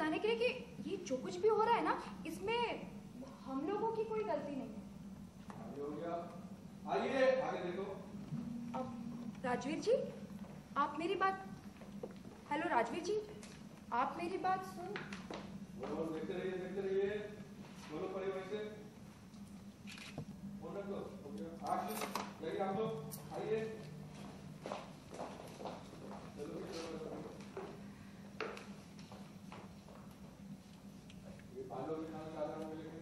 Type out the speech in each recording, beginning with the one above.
बताने के लिए कि ये जो कुछ भी हो रहा है ना, इसमें हम लोगों की कोई गलती नहीं है। आइए आगे देखो। अब राजवीर जी, आप मेरी बात, हेलो राजवीर जी, आप मेरी बात सुन। बोलो, देखते रहिए, बोलो पड़े वैसे। फोन रख दो। जाइए आप लोग, आइए। ये पालो के नाम चाह रहा हूँ, लेकिन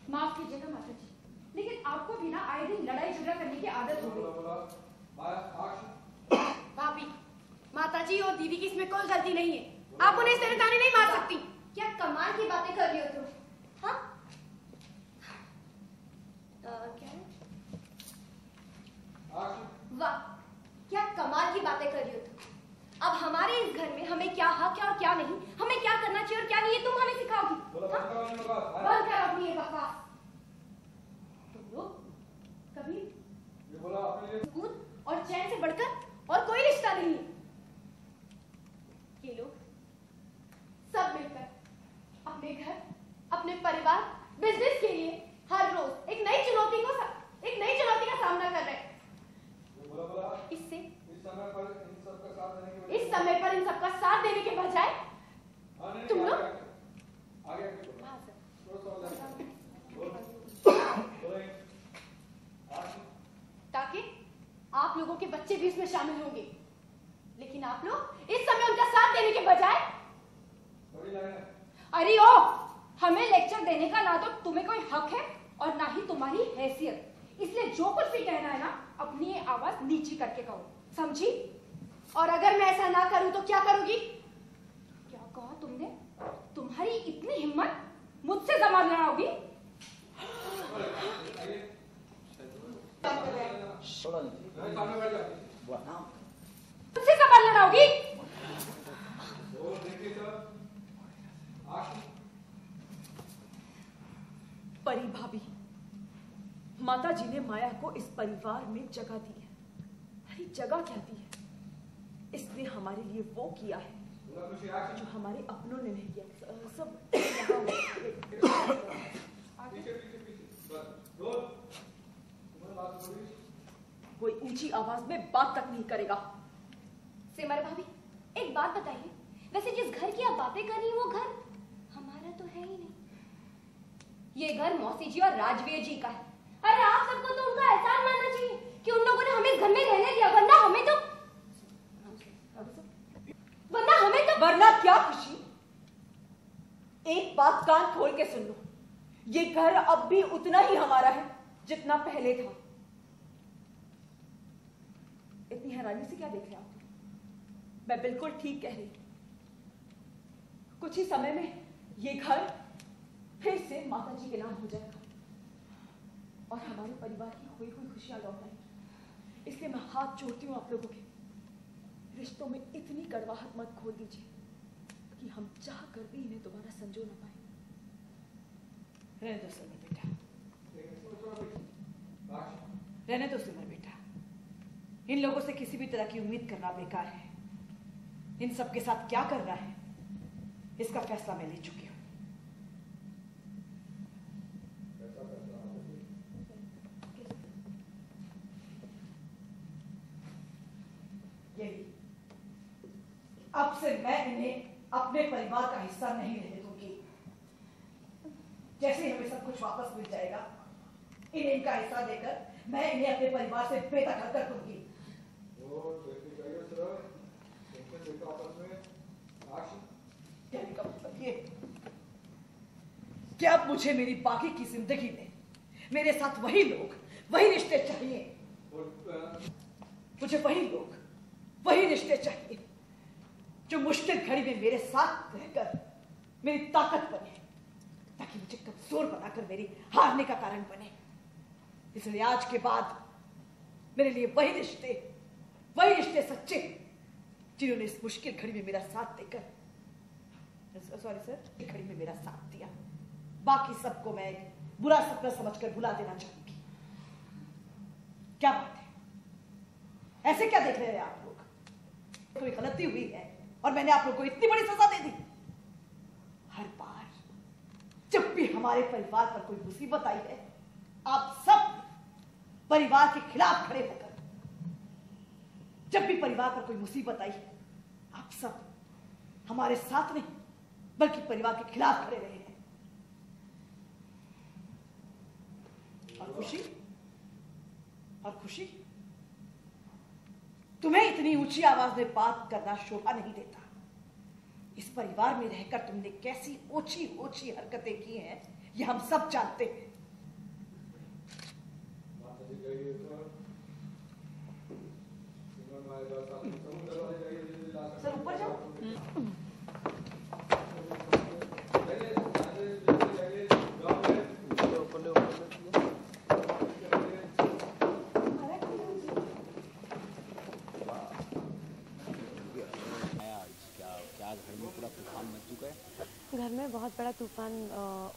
माफ कीजिएगा माता जी, लेकिन आपको भी ना आए दिन लड़ाई झगड़ा करने की आदत हो गई। भाभी, माता जी और दीदी की इसमें कोई गलती नहीं है। आप उन्हें सिर ताने नहीं मार सकती। क्या कमाल की बातें कर रही हो तुम? हाँ? क्या है? वाह, क्या कमाल की बातें कर रही हो तुम। अब हमारे इस घर में हमें क्या हक है और क्या नहीं, हमें क्या करना चाहिए और क्या नहीं, ये तुम हमें सिखाओगी। बंद करो अपनी ये बकवास। तुम लोग कभी सुकून और चैन से बढ़कर और कोई रिश्ता नहीं है। ये लोग सब मिलकर अपने घर, अपने परिवार, बिजनेस के लिए हर रोज एक नई चुनौती का सामना कर रहे हैं। इससे इस समय पर इन सबका साथ देने के बजाय तुम लोग ताकि आप लोगों के बच्चे भी इसमें शामिल होंगे, लेकिन आप लोग इस समय उनका साथ देने के बजाय, अरे ओ, हमें लेक्चर देने का ना तो तुम्हें कोई हक है और ना ही तुम्हारी हैसियत, इसलिए जो कुछ भी कहना है ना, अपनी आवाज नीची करके कहो, समझी? और अगर मैं ऐसा ना करूं तो क्या करोगी? क्या कहा तुमने? तुम्हारी इतनी हिम्मत, मुझसे जबान लड़ाओगी? मुझसे जबान लड़ाओगी? परी भाभी, माता जी ने माया को इस परिवार में जगह दी है। अरे जगह क्या दी है? इसने हमारे लिए वो किया है जो हमारे अपनों ने नहीं किया। सब कोई ऊंची आवाज में बात तक नहीं करेगा। सिमर भाभी, एक बात बताइए, वैसे जिस घर की आप बातें कर रही हैं वो घर हमारा तो है ही नहीं। ये घर मौसी जी और राजवीर जी का है। अरे आप सबको तो उनका एहसान मानना चाहिए कि उन लोगों ने हमें इस घर में रहने दिया, वरना क्या खुशी? एक बात कान खोल के सुन लो, ये घर अब भी उतना ही हमारा है जितना पहले था। इतनी हैरानी से क्या देख रहे आप? मैं बिल्कुल ठीक कह रही। कुछ ही समय में ये घर फिर से माता जी के नाम हो जाएगा और हमारे परिवार की खोई हुई खुशियां लौट आएंगी। इसलिए मैं हाथ जोड़ती हूँ आप लोगों के, रिश्तों में इतनी कड़वाहट मत खोल दीजिए कि हम चाह कर भी इन्हें दोबारा संजो ना पाए। रहने दो सिमर बेटा, रहने दो सिमर बेटा। इन लोगों से किसी भी तरह की उम्मीद करना बेकार है। इन सब के साथ क्या करना है इसका फैसला मैं ले चुकी हूँ। अब से मैं इन्हें अपने परिवार का हिस्सा नहीं रहने दूंगी। जैसे हमें सब कुछ वापस मिल जाएगा, इन्हें इनका हिस्सा देकर मैं इन्हें अपने परिवार से बेदखल कर दूंगी। कहने का मतलब ये कि अब मुझे मेरी बाकी की जिंदगी में मेरे साथ वही लोग, वही रिश्ते चाहिए। मुझे वही लोग, वही रिश्ते चाहिए जो मुश्किल घड़ी में मेरे साथ रहकर मेरी ताकत बने। ताकि मुझे कमजोर बनाकर मेरी हारने का कारण बने। इसलिए आज के बाद मेरे लिए वही रिश्ते सच्चे जिन्होंने इस मुश्किल घड़ी में मेरा साथ देकर, सॉरी सर, घड़ी में मेरा साथ दिया। बाकी सबको मैं एक बुरा सपना समझकर भुला देना चाहूंगी। क्या बात है, ऐसे क्या देख रहे हैं आप लोग? कोई गलती हुई है और मैंने आप लोग को इतनी बड़ी सजा दे दी? हर बार जब भी हमारे परिवार पर कोई मुसीबत आई है, आप सब परिवार के खिलाफ खड़े होकर, जब भी परिवार पर कोई मुसीबत आई है, आप सब हमारे साथ नहीं बल्कि परिवार के खिलाफ खड़े रहे हैं। और खुशी, तुम्हें इतनी ऊंची आवाज में बात करना शोभा नहीं देता। इस परिवार में रहकर तुमने कैसी ऊंची ऊंची हरकतें की हैं, ये हम सब जानते हैं। सर ऊपर जाओ। घर में बहुत बड़ा तूफान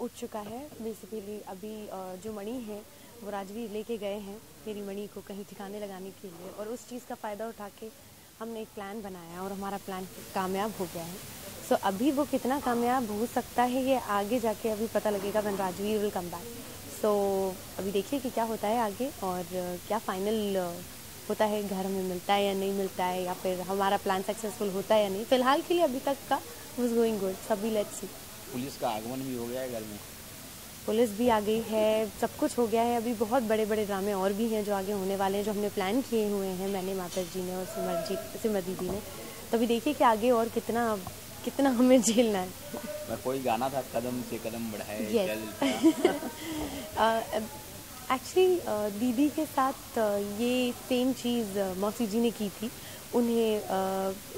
उठ चुका है। बेसिकली अभी जो मणि है वो राजवीर लेके गए हैं मेरी मणि को कहीं ठिकाने लगाने के लिए, और उस चीज़ का फ़ायदा उठा के हमने एक प्लान बनाया और हमारा प्लान कामयाब हो गया है। सो अभी वो कितना कामयाब हो सकता है ये आगे जाके अभी पता लगेगा when Rajveer will come back. So अभी देखिए कि क्या होता है आगे और क्या फाइनल होता है, घर हमें मिलता है या नहीं मिलता है, या फिर हमारा प्लान सक्सेसफुल होता है या नहीं। फिलहाल के लिए अभी तक का वाज गोइंग गुड। सभी लेट्स सी। पुलिस का आगमन भी हो गया है घर में, पुलिस भी आ गई है, सब कुछ हो गया है। अभी बहुत बड़े बड़े ड्रामे और भी हैं जो आगे होने वाले हैं, जो हमने प्लान किए हुए हैं, मैंने, माता जी ने और सिमर दीदी ने। तभी देखिए कि आगे और कितना हमें झेलना है। मैं कोई गाना था, कदम से कदम बढ़ाए एक्चुअली दीदी के साथ ये सेम चीज़ मौसी जी ने की थी। उन्हें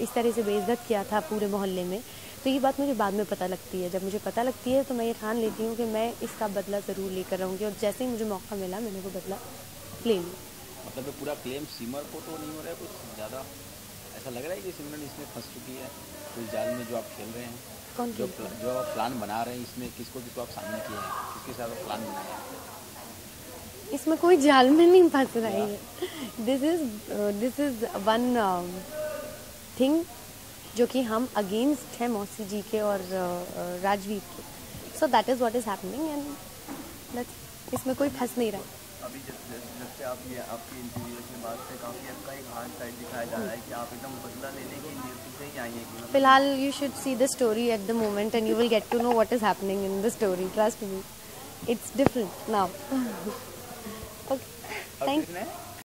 इस तरह से बेइज्जत किया था पूरे मोहल्ले में। तो ये बात मुझे बाद में पता लगती है। जब मुझे पता लगती है तो मैं ये ठान लेती हूँ कि मैं इसका बदला ज़रूर लेकर रहूँगी, और जैसे ही मुझे मौका मिला मैंने वो बदला ले लिया। मतलब तो पूरा क्लेम सिमर को तो नहीं हो रहा है कुछ ज़्यादा? ऐसा लग रहा है कि सिमरन इसमें फंस चुकी है उस जाल में जो आप खेल रहे हैं? कौन जो आप प्लान बना रहे हैं, इसमें किसको आप सामने किए हैं, किसके साथ आप प्लान बनाए हैं? इसमें कोई जाल में नहीं फंस रही है। दिस इज वन थिंग जो कि हम अगेंस्ट है मौसी जी के और राजवीर के। So that is what is happening and इसमें कोई फंस नहीं रहा। अभी जब से आप ये आपके इंटरव्यू के बाद से काफ़ी आपका एक हार्ड साइड दिखाया जा रहा है कि आप एकदम बदला लेने के लिए से ही आई हैं। फिलहाल you should see the story at the moment and you will get to know what is happening in the story. Trust me, it's different now. Okay, thank you.